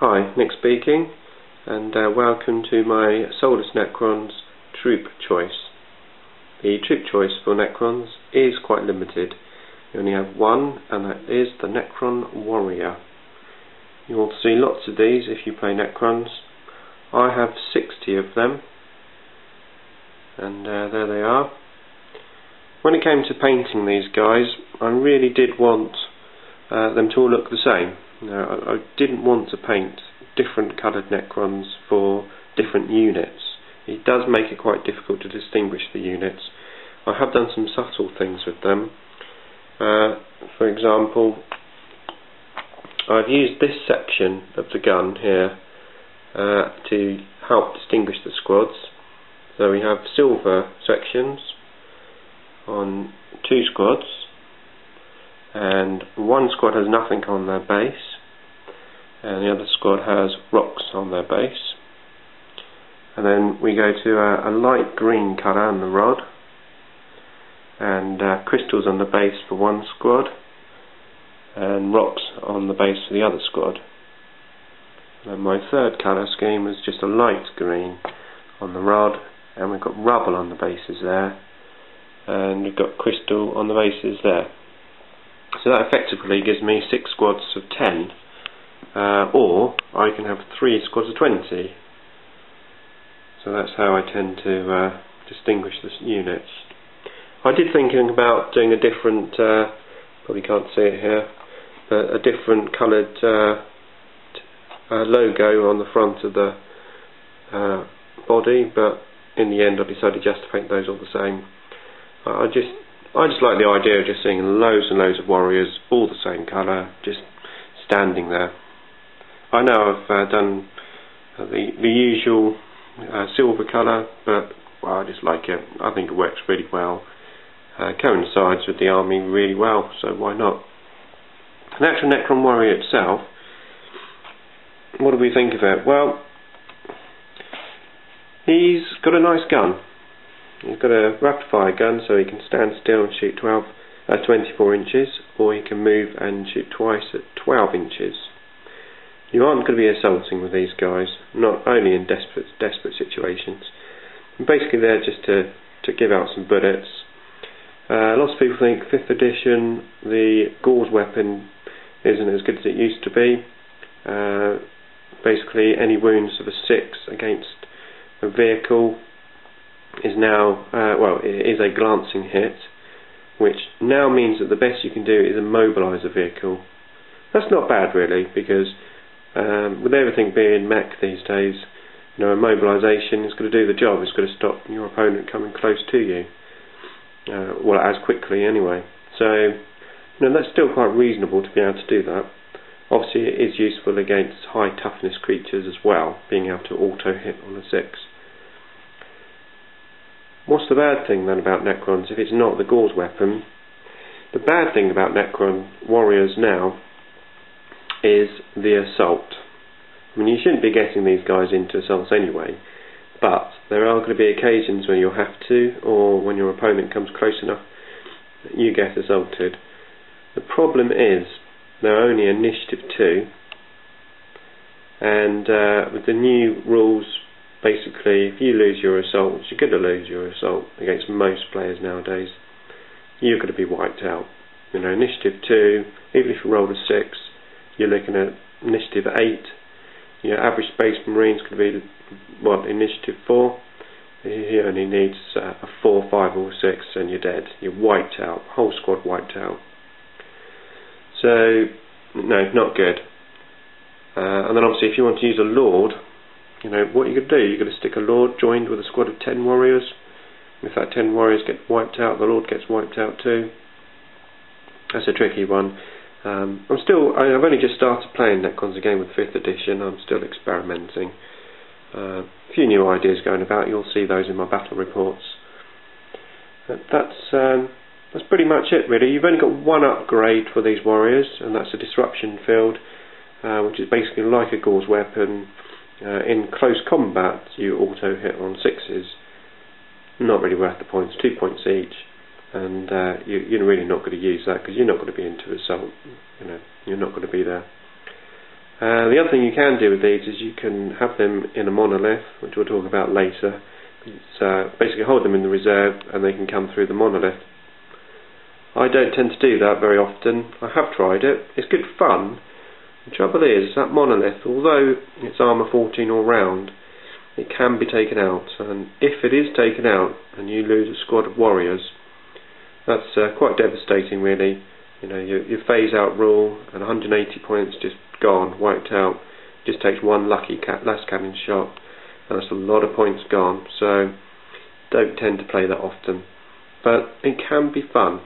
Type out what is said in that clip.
Hi, Nick speaking, and welcome to my Soulless Necrons troop choice. The troop choice for Necrons is quite limited. You only have one, and that is the Necron Warrior. You will see lots of these if you play Necrons. I have 60 of them, and there they are. When it came to painting these guys, I really did want them to all look the same. I didn't want to paint different coloured Necrons for different units. It does make it quite difficult to distinguish the units. I have done some subtle things with them. For example, I've used this section of the gun here to help distinguish the squads. So we have silver sections on 2 squads, and one squad has nothing on their base, and the other squad has rocks on their base. And then we go to a light green colour on the rod, and crystals on the base for one squad, and rocks on the base for the other squad. And then my third colour scheme is just a light green on the rod, and we've got rubble on the bases there, and we've got crystal on the bases there. So that effectively gives me 6 squads of 10, or I can have 3 squads of 20. So that's how I tend to distinguish the units. I did thinking about doing a different, probably can't see it here, but a different coloured logo on the front of the body, but in the end I decided just to paint those all the same. I just like the idea of just seeing loads and loads of warriors, all the same colour, just standing there. I know I've done the usual silver colour, but well, I just like it. I think it works really well. Coincides with the army really well, so why not? An actual Necron warrior itself, what do we think of it? Well, he's got a nice gun. He's got a rapid fire gun, so he can stand still and shoot 24 inches, or he can move and shoot twice at 12 inches. You aren't going to be assaulting with these guys, not only in desperate situations. And basically they're just to give out some bullets. Lots of people think 5th edition, the Gauze weapon isn't as good as it used to be. Basically any wounds of a 6 against a vehicle is now, it is a glancing hit, which now means that the best you can do is immobilise a vehicle. That's not bad really, because with everything being mech these days, immobilisation is going to do the job. It's going to stop your opponent coming close to you, as quickly anyway. So that's still quite reasonable to be able to do that. Obviously it is useful against high toughness creatures as well, being able to auto hit on a 6. What's the bad thing then about Necrons if it's not the Gauze weapon? The bad thing about Necron warriors now is the assault. I mean, you shouldn't be getting these guys into assaults anyway, but there are going to be occasions when you'll have to, or when your opponent comes close enough, you get assaulted. The problem is they're only initiative 2, and with the new rules, basically, if you lose your assault, you're going to lose your assault against most players nowadays. You're going to be wiped out. Initiative 2, even if you roll a 6, you're looking at initiative 8. Your average Space Marine's going to be, initiative 4. He only needs a 4, 5 or 6 and you're dead. You're wiped out. Whole squad wiped out. So, no, not good. And then obviously if you want to use a Lord, what you're going to do, you're going to stick a Lord joined with a squad of 10 warriors. If that 10 warriors get wiped out, the Lord gets wiped out too. That's a tricky one. I've only just started playing Necrons again with 5th edition. I'm still experimenting. A few new ideas going about. You'll see those in my battle reports. That's pretty much it really. You've only got one upgrade for these warriors, and that's a disruption field, which is basically like a Gauze weapon. In close combat you auto hit on 6s. Not really worth the points, 2 points each, and you're really not going to use that because you're not going to be into assault. You're not going to be there. The other thing you can do with these is you can have them in a monolith, which we'll talk about later. It's basically hold them in the reserve and they can come through the monolith. I don't tend to do that very often. I have tried it. It's good fun. The trouble is that monolith, although it's armour 14 all round, it can be taken out, and if it is taken out and you lose a squad of warriors, that's quite devastating really. You know, your phase out rule and 180 points just gone, wiped out. It just takes one lucky last cannon shot and that's a lot of points gone, so don't tend to play that often, but it can be fun.